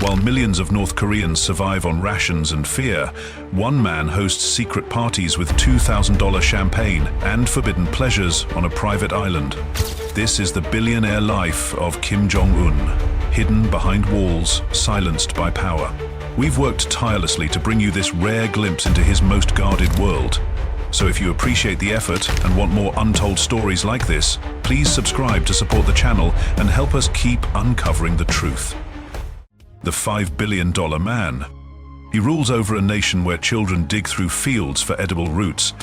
While millions of North Koreans survive on rations and fear, one man hosts secret parties with $2,000 champagne and forbidden pleasures on a private island. This is the billionaire life of Kim Jong Un, hidden behind walls, silenced by power. We've worked tirelessly to bring you this rare glimpse into his most guarded world. So if you appreciate the effort and want more untold stories like this, please subscribe to support the channel and help us keep uncovering the truth. The $5 billion man. He rules over a nation where children dig through fields for edible roots,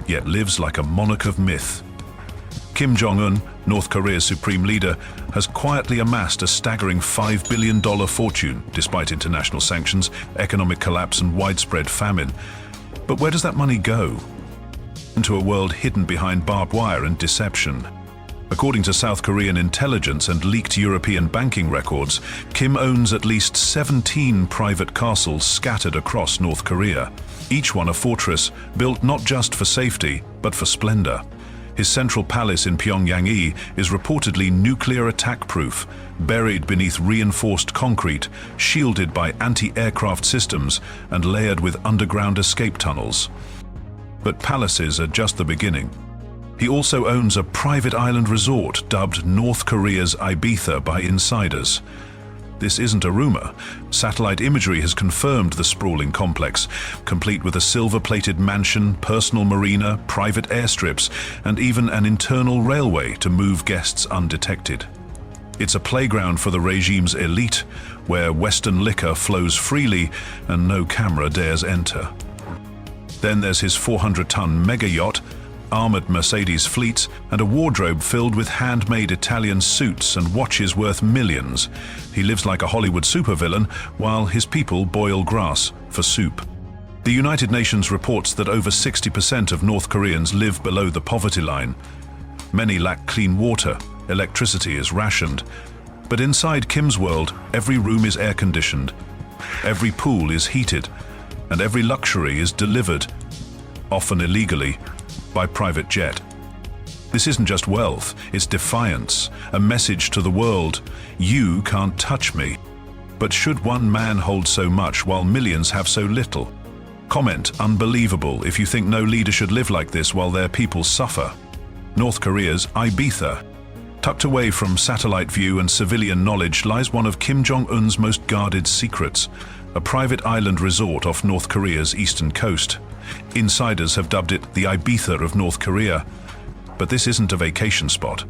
yet lives like a monarch of myth. Kim Jong Un, North Korea's supreme leader, has quietly amassed a staggering $5 billion fortune despite international sanctions, economic collapse and widespread famine. But where does that money go? Into a world hidden behind barbed wire and deception. According to South Korean intelligence and leaked European banking records, Kim owns at least 17 private castles scattered across North Korea, each one a fortress built not just for safety, but for splendor. His central palace in Pyongyang is reportedly nuclear attack-proof, buried beneath reinforced concrete, shielded by anti-aircraft systems, and layered with underground escape tunnels. But palaces are just the beginning. He also owns a private island resort dubbed North Korea's Ibiza by insiders. This isn't a rumor. Satellite imagery has confirmed the sprawling complex, complete with a silver-plated mansion, personal marina, private airstrips, and even an internal railway to move guests undetected. It's a playground for the regime's elite, where Western liquor flows freely and no camera dares enter. Then there's his 400-ton mega yacht, armored Mercedes fleets, and a wardrobe filled with handmade Italian suits and watches worth millions. He lives like a Hollywood supervillain, while his people boil grass for soup. The United Nations reports that over 60% of North Koreans live below the poverty line. Many lack clean water, electricity is rationed. But inside Kim's world, every room is air-conditioned, every pool is heated, and every luxury is delivered, often illegally, by private jet. This isn't just wealth, it's defiance, a message to the world: you can't touch me. But should one man hold so much while millions have so little? Comment unbelievable if you think no leader should live like this while their people suffer. North Korea's Ibiza. Tucked away from satellite view and civilian knowledge lies one of Kim Jong Un's most guarded secrets, a private island resort off North Korea's eastern coast. Insiders have dubbed it the Ibiza of North Korea. But this isn't a vacation spot.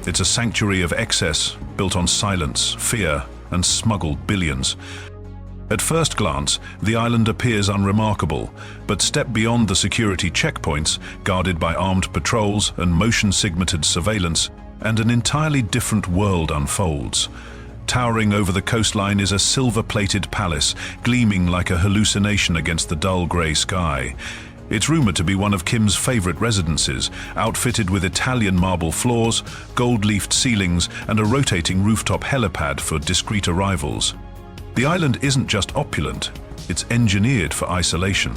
It's a sanctuary of excess, built on silence, fear, and smuggled billions. At first glance, the island appears unremarkable, but step beyond the security checkpoints, guarded by armed patrols and motion-signated surveillance, and an entirely different world unfolds. Towering over the coastline is a silver-plated palace, gleaming like a hallucination against the dull grey sky. It's rumored to be one of Kim's favorite residences, outfitted with Italian marble floors, gold-leafed ceilings, and a rotating rooftop helipad for discreet arrivals. The island isn't just opulent, it's engineered for isolation.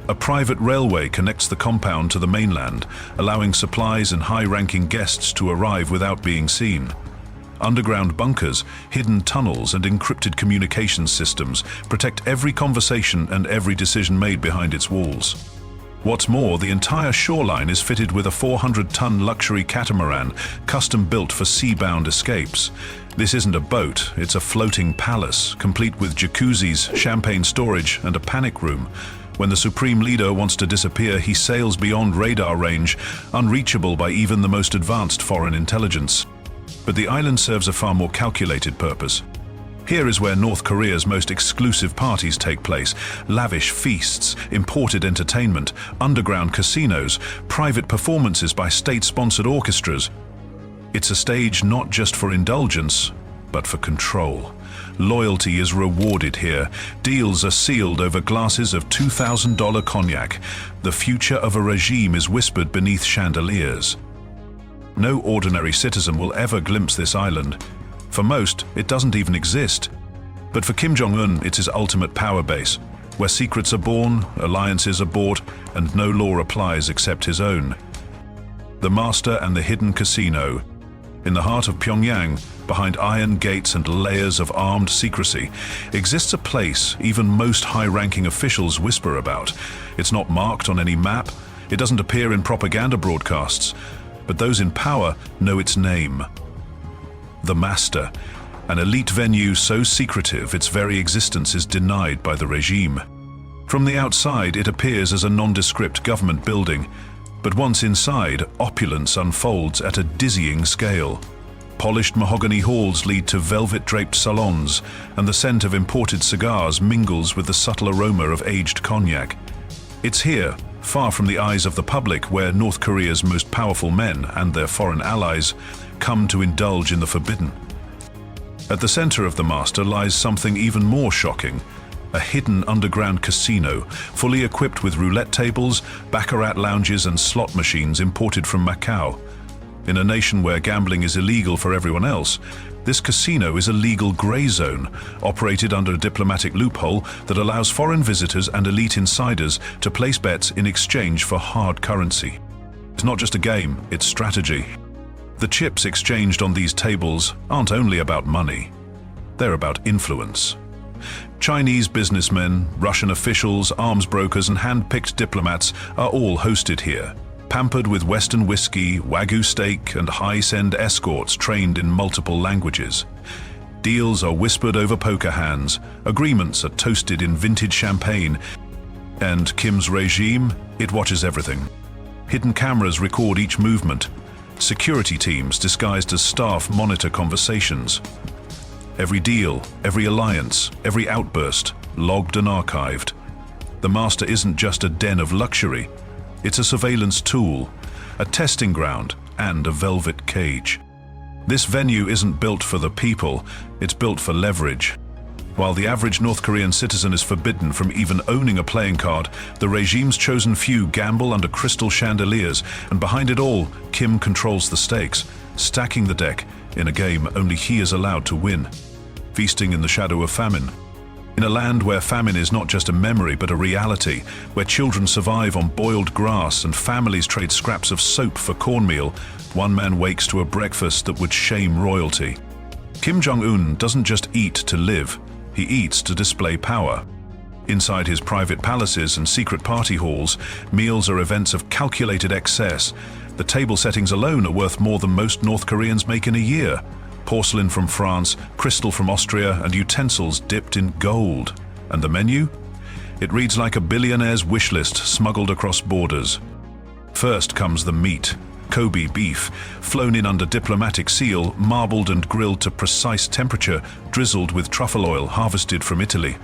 A private railway connects the compound to the mainland, allowing supplies and high-ranking guests to arrive without being seen. Underground bunkers, hidden tunnels, and encrypted communications systems protect every conversation and every decision made behind its walls. What's more, the entire shoreline is fitted with a 400-ton luxury catamaran, custom-built for sea-bound escapes. This isn't a boat, it's a floating palace, complete with jacuzzis, champagne storage, and a panic room. When the supreme leader wants to disappear, he sails beyond radar range, unreachable by even the most advanced foreign intelligence. But the island serves a far more calculated purpose. Here is where North Korea's most exclusive parties take place: lavish feasts, imported entertainment, underground casinos, private performances by state-sponsored orchestras. It's a stage not just for indulgence, but for control. Loyalty is rewarded here. Deals are sealed over glasses of $2,000 cognac. The future of a regime is whispered beneath chandeliers. No ordinary citizen will ever glimpse this island. For most, it doesn't even exist. But for Kim Jong Un, it's his ultimate power base, where secrets are born, alliances are bought, and no law applies except his own. The master and the hidden casino. In the heart of Pyongyang, behind iron gates and layers of armed secrecy, exists a place even most high-ranking officials whisper about. It's not marked on any map, it doesn't appear in propaganda broadcasts, but those in power know its name. The Master, an elite venue so secretive its very existence is denied by the regime. From the outside, it appears as a nondescript government building, but once inside, opulence unfolds at a dizzying scale. Polished mahogany halls lead to velvet-draped salons, and the scent of imported cigars mingles with the subtle aroma of aged cognac. It's here, far from the eyes of the public, where North Korea's most powerful men and their foreign allies come to indulge in the forbidden. At the center of the Master lies something even more shocking: a hidden underground casino, fully equipped with roulette tables, baccarat lounges and slot machines imported from Macau. In a nation where gambling is illegal for everyone else, this casino is a legal gray zone, operated under a diplomatic loophole that allows foreign visitors and elite insiders to place bets in exchange for hard currency. It's not just a game, it's strategy. The chips exchanged on these tables aren't only about money, they're about influence. Chinese businessmen, Russian officials, arms brokers and hand-picked diplomats are all hosted here, pampered with Western whiskey, Wagyu steak and high-end escorts trained in multiple languages. Deals are whispered over poker hands, agreements are toasted in vintage champagne, and Kim's regime, it watches everything. Hidden cameras record each movement. Security teams disguised as staff monitor conversations. Every deal, every alliance, every outburst, logged and archived. The Master isn't just a den of luxury, it's a surveillance tool, a testing ground, and a velvet cage. This venue isn't built for the people, it's built for leverage. While the average North Korean citizen is forbidden from even owning a playing card, the regime's chosen few gamble under crystal chandeliers, and behind it all, Kim controls the stakes, stacking the deck in a game only he is allowed to win. Feasting in the shadow of famine. In a land where famine is not just a memory but a reality, where children survive on boiled grass and families trade scraps of soap for cornmeal, one man wakes to a breakfast that would shame royalty. Kim Jong Un doesn't just eat to live, he eats to display power. Inside his private palaces and secret party halls, meals are events of calculated excess. The table settings alone are worth more than most North Koreans make in a year. Porcelain from France, crystal from Austria, and utensils dipped in gold. And the menu? It reads like a billionaire's wish list smuggled across borders. First comes the meat. Kobe beef, flown in under diplomatic seal, marbled and grilled to precise temperature, drizzled with truffle oil harvested from Italy.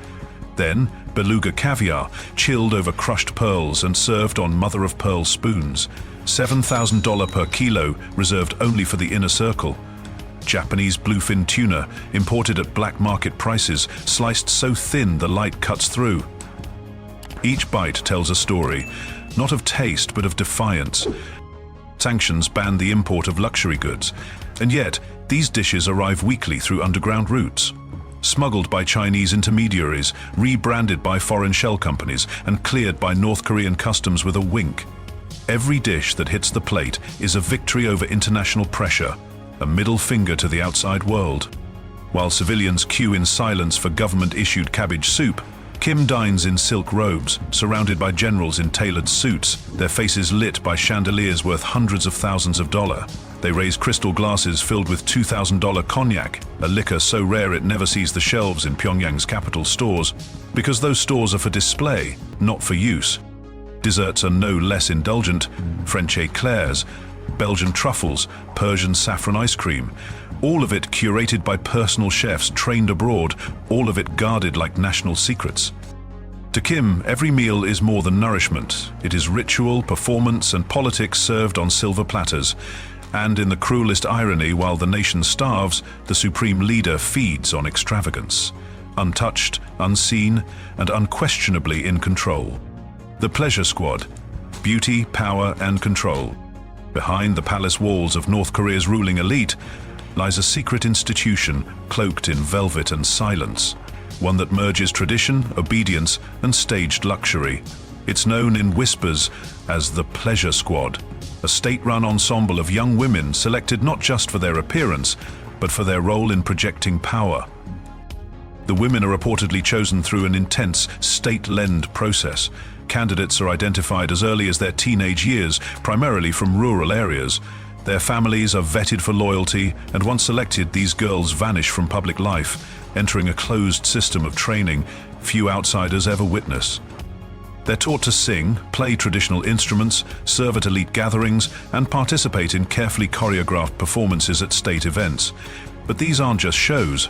Then, beluga caviar, chilled over crushed pearls and served on mother-of-pearl spoons. $7,000 per kilo, reserved only for the inner circle. Japanese bluefin tuna, imported at black market prices, sliced so thin the light cuts through. Each bite tells a story, not of taste but of defiance. Sanctions ban the import of luxury goods, and yet these dishes arrive weekly through underground routes. Smuggled by Chinese intermediaries, rebranded by foreign shell companies, and cleared by North Korean customs with a wink. Every dish that hits the plate is a victory over international pressure, a middle finger to the outside world. While civilians queue in silence for government-issued cabbage soup, Kim dines in silk robes, surrounded by generals in tailored suits, their faces lit by chandeliers worth hundreds of thousands of dollars. They raise crystal glasses filled with $2,000 cognac, a liquor so rare it never sees the shelves in Pyongyang's capital stores, because those stores are for display, not for use. Desserts are no less indulgent: French eclairs, Belgian truffles, Persian saffron ice cream, all of it curated by personal chefs trained abroad, all of it guarded like national secrets. To Kim, every meal is more than nourishment. It is ritual, performance, and politics served on silver platters. And in the cruelest irony, while the nation starves, the supreme leader feeds on extravagance. Untouched, unseen, and unquestionably in control. The pleasure squad: beauty, power, and control. Behind the palace walls of North Korea's ruling elite lies a secret institution cloaked in velvet and silence, one that merges tradition, obedience, and staged luxury. It's known in whispers as the Pleasure Squad. a state-run ensemble of young women selected not just for their appearance, but for their role in projecting power. The women are reportedly chosen through an intense, state-led process. Candidates are identified as early as their teenage years, primarily from rural areas. Their families are vetted for loyalty, and once selected, these girls vanish from public life, entering a closed system of training few outsiders ever witness. They're taught to sing, play traditional instruments, serve at elite gatherings, and participate in carefully choreographed performances at state events. But these aren't just shows.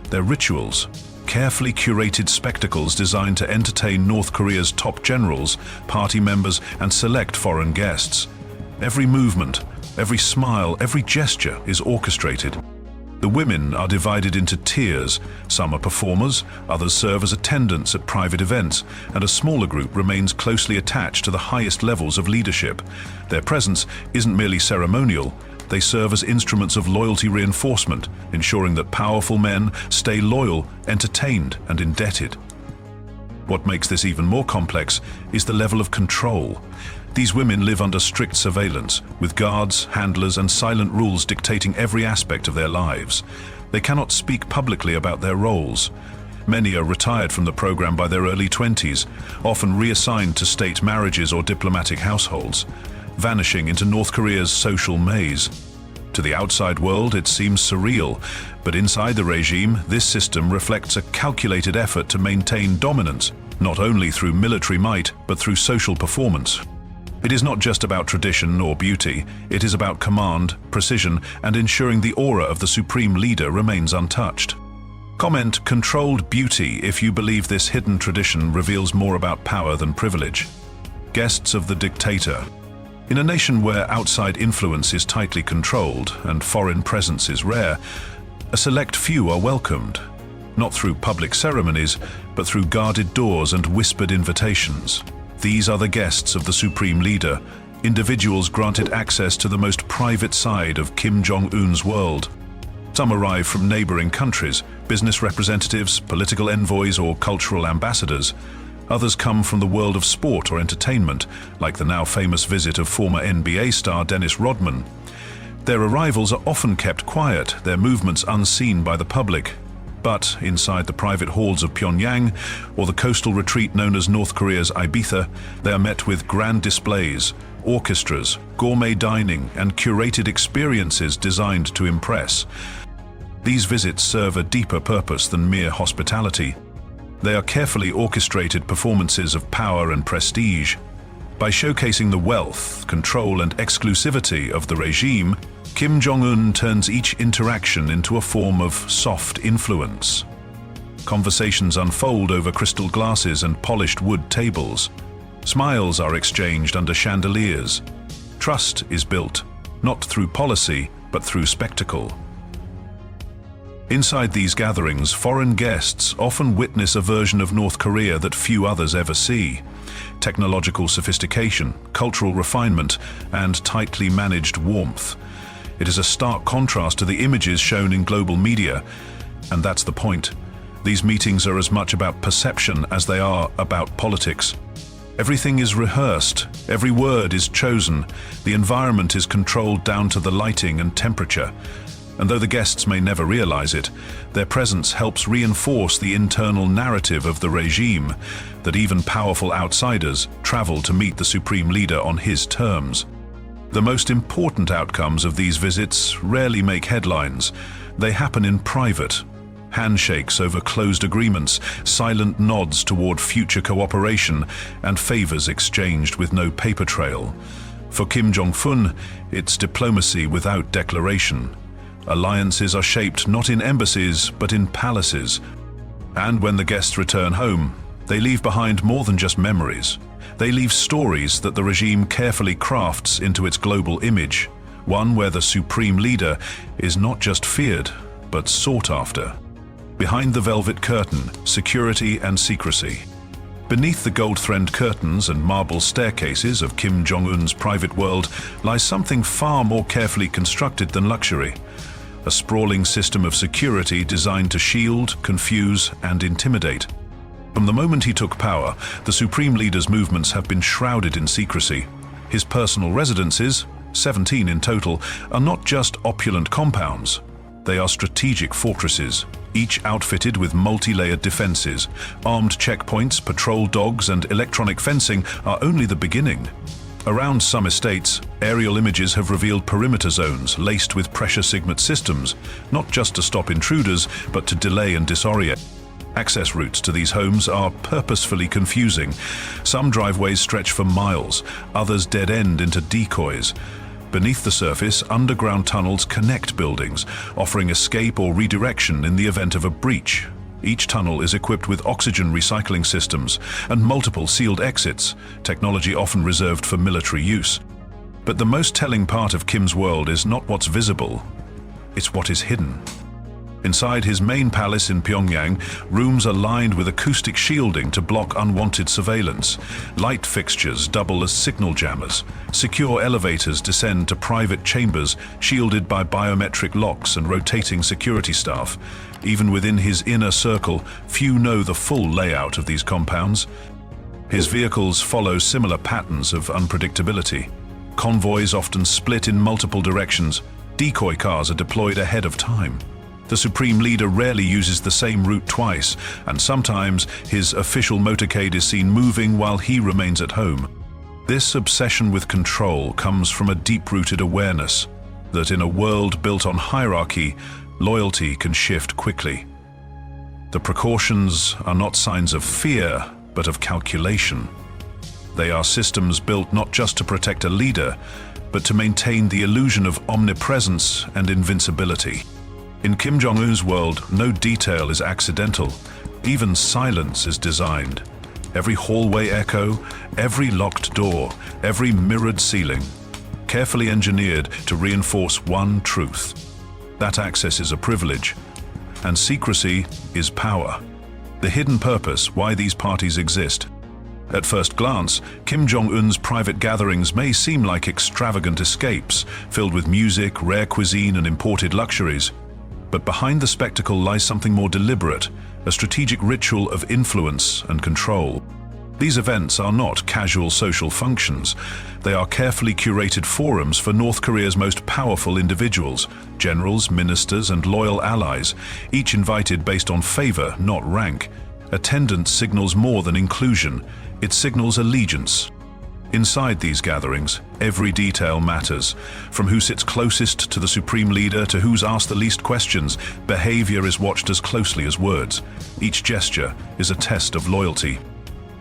They're rituals, carefully curated spectacles designed to entertain North Korea's top generals, party members, and select foreign guests. Every movement, every smile, every gesture is orchestrated. The women are divided into tiers. Some are performers, others serve as attendants at private events, and a smaller group remains closely attached to the highest levels of leadership. Their presence isn't merely ceremonial. They serve as instruments of loyalty reinforcement, ensuring that powerful men stay loyal, entertained, and indebted. What makes this even more complex is the level of control. These women live under strict surveillance, with guards, handlers, and silent rules dictating every aspect of their lives. They cannot speak publicly about their roles. Many are retired from the program by their early 20s, often reassigned to state marriages or diplomatic households, vanishing into North Korea's social maze. To the outside world, it seems surreal, but inside the regime, this system reflects a calculated effort to maintain dominance, not only through military might, but through social performance. It is not just about tradition or beauty, it is about command, precision, and ensuring the aura of the supreme leader remains untouched. Comment "controlled beauty" if you believe this hidden tradition reveals more about power than privilege. Guests of the dictator. In a nation where outside influence is tightly controlled and foreign presence is rare, a select few are welcomed, not through public ceremonies, but through guarded doors and whispered invitations. These are the guests of the supreme leader, individuals granted access to the most private side of Kim Jong Un's world. Some arrive from neighboring countries, business representatives, political envoys, or cultural ambassadors. Others come from the world of sport or entertainment, like the now famous visit of former NBA star Dennis Rodman. Their arrivals are often kept quiet, their movements unseen by the public. But inside the private halls of Pyongyang, or the coastal retreat known as North Korea's Ibiza, they are met with grand displays, orchestras, gourmet dining, and curated experiences designed to impress. These visits serve a deeper purpose than mere hospitality. They are carefully orchestrated performances of power and prestige. By showcasing the wealth, control, and exclusivity of the regime, Kim Jong Un turns each interaction into a form of soft influence. Conversations unfold over crystal glasses and polished wood tables. Smiles are exchanged under chandeliers. Trust is built, not through policy, but through spectacle. Inside these gatherings, foreign guests often witness a version of North Korea that few others ever see. Technological sophistication, cultural refinement, and tightly managed warmth. It is a stark contrast to the images shown in global media, and that's the point. These meetings are as much about perception as they are about politics. Everything is rehearsed, every word is chosen, the environment is controlled down to the lighting and temperature. And though the guests may never realize it, their presence helps reinforce the internal narrative of the regime, that even powerful outsiders travel to meet the supreme leader on his terms. The most important outcomes of these visits rarely make headlines. They happen in private. Handshakes over closed agreements, silent nods toward future cooperation, and favors exchanged with no paper trail. For Kim Jong-un, it's diplomacy without declaration. Alliances are shaped not in embassies, but in palaces. And when the guests return home, they leave behind more than just memories. They leave stories that the regime carefully crafts into its global image, one where the supreme leader is not just feared, but sought after. Behind the velvet curtain, security and secrecy. Beneath the gold-threaded curtains and marble staircases of Kim Jong-un's private world lies something far more carefully constructed than luxury. A sprawling system of security designed to shield, confuse, and intimidate. From the moment he took power, the supreme leader's movements have been shrouded in secrecy. His personal residences, 17 in total, are not just opulent compounds. They are strategic fortresses, each outfitted with multi-layered defenses. Armed checkpoints, patrol dogs, and electronic fencing are only the beginning. Around some estates, aerial images have revealed perimeter zones laced with pressure signet systems, not just to stop intruders, but to delay and disorient. Access routes to these homes are purposefully confusing. Some driveways stretch for miles, others dead-end into decoys. Beneath the surface, underground tunnels connect buildings, offering escape or redirection in the event of a breach. Each tunnel is equipped with oxygen recycling systems and multiple sealed exits, technology often reserved for military use. But the most telling part of Kim's world is not what's visible, it's what is hidden. Inside his main palace in Pyongyang, rooms are lined with acoustic shielding to block unwanted surveillance. Light fixtures double as signal jammers. Secure elevators descend to private chambers shielded by biometric locks and rotating security staff. Even within his inner circle, few know the full layout of these compounds. His vehicles follow similar patterns of unpredictability. Convoys often split in multiple directions. Decoy cars are deployed ahead of time. The supreme leader rarely uses the same route twice, and sometimes his official motorcade is seen moving while he remains at home. This obsession with control comes from a deep-rooted awareness that in a world built on hierarchy, loyalty can shift quickly. The precautions are not signs of fear, but of calculation. They are systems built not just to protect a leader, but to maintain the illusion of omnipresence and invincibility. In Kim Jong Un's world, no detail is accidental. Even silence is designed. Every hallway echo, every locked door, every mirrored ceiling, carefully engineered to reinforce one truth. That access is a privilege, and secrecy is power. The hidden purpose why these parties exist. At first glance, Kim Jong Un's private gatherings may seem like extravagant escapes, filled with music, rare cuisine, and imported luxuries. But behind the spectacle lies something more deliberate, a strategic ritual of influence and control. These events are not casual social functions. They are carefully curated forums for North Korea's most powerful individuals, generals, ministers, and loyal allies, each invited based on favor, not rank. Attendance signals more than inclusion. It signals allegiance. Inside these gatherings, every detail matters. From who sits closest to the supreme leader to who's asked the least questions, behavior is watched as closely as words. Each gesture is a test of loyalty.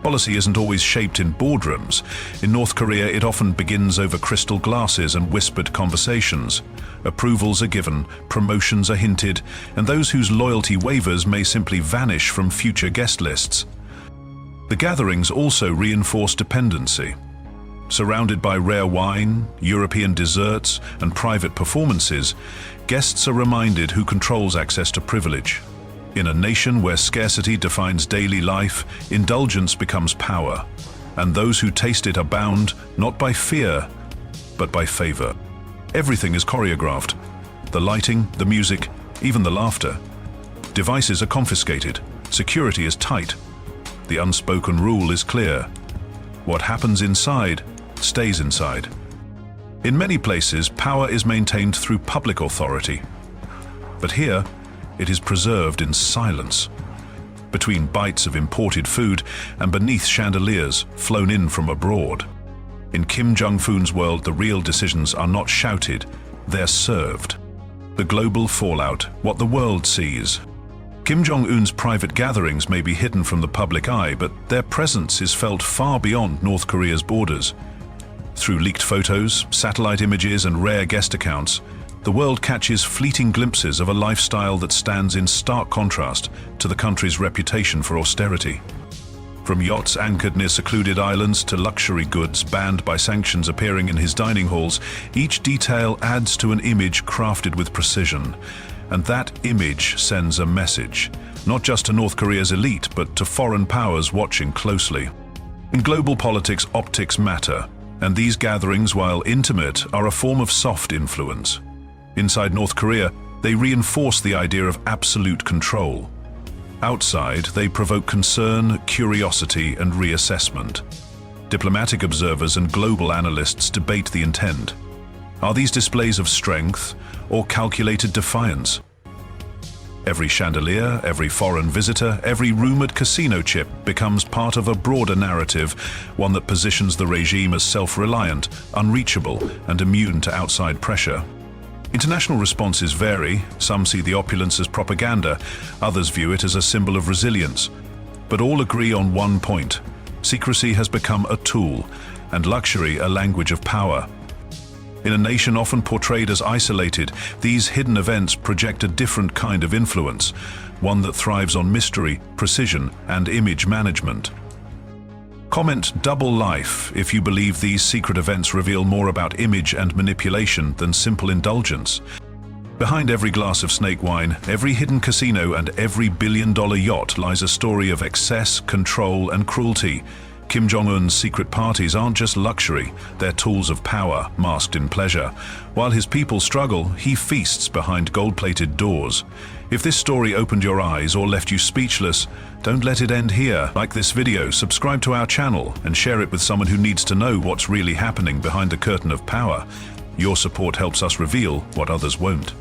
Policy isn't always shaped in boardrooms. In North Korea, it often begins over crystal glasses and whispered conversations. Approvals are given, promotions are hinted, and those whose loyalty wavers may simply vanish from future guest lists. The gatherings also reinforce dependency. Surrounded by rare wine, European desserts, and private performances, guests are reminded who controls access to privilege. In a nation where scarcity defines daily life, indulgence becomes power, and those who taste it are bound not by fear, but by favor. Everything is choreographed. The lighting, the music, even the laughter. Devices are confiscated. Security is tight. The unspoken rule is clear. What happens inside stays inside. In many places, power is maintained through public authority. But here, it is preserved in silence. Between bites of imported food and beneath chandeliers flown in from abroad. In Kim Jong Un's world, the real decisions are not shouted, they're served. The global fallout, what the world sees. Kim Jong Un's private gatherings may be hidden from the public eye, but their presence is felt far beyond North Korea's borders. Through leaked photos, satellite images, and rare guest accounts, the world catches fleeting glimpses of a lifestyle that stands in stark contrast to the country's reputation for austerity. From yachts anchored near secluded islands to luxury goods banned by sanctions appearing in his dining halls, each detail adds to an image crafted with precision. And that image sends a message, not just to North Korea's elite, but to foreign powers watching closely. In global politics, optics matter, and these gatherings, while intimate, are a form of soft influence. Inside North Korea, they reinforce the idea of absolute control. Outside, they provoke concern, curiosity, and reassessment. Diplomatic observers and global analysts debate the intent. Are these displays of strength or calculated defiance? Every chandelier, every foreign visitor, every rumored casino chip becomes part of a broader narrative, one that positions the regime as self-reliant, unreachable, and immune to outside pressure. International responses vary. Some see the opulence as propaganda, others view it as a symbol of resilience. But all agree on one point: secrecy has become a tool, and luxury a language of power. In a nation often portrayed as isolated, these hidden events project a different kind of influence, one that thrives on mystery, precision, and image management. Comment double life if you believe these secret events reveal more about image and manipulation than simple indulgence. Behind every glass of snake wine, every hidden casino, and every billion-dollar yacht lies a story of excess, control, and cruelty. Kim Jong Un's secret parties aren't just luxury, they're tools of power, masked in pleasure. While his people struggle, he feasts behind gold-plated doors. If this story opened your eyes or left you speechless, don't let it end here. Like this video, subscribe to our channel, and share it with someone who needs to know what's really happening behind the curtain of power. Your support helps us reveal what others won't.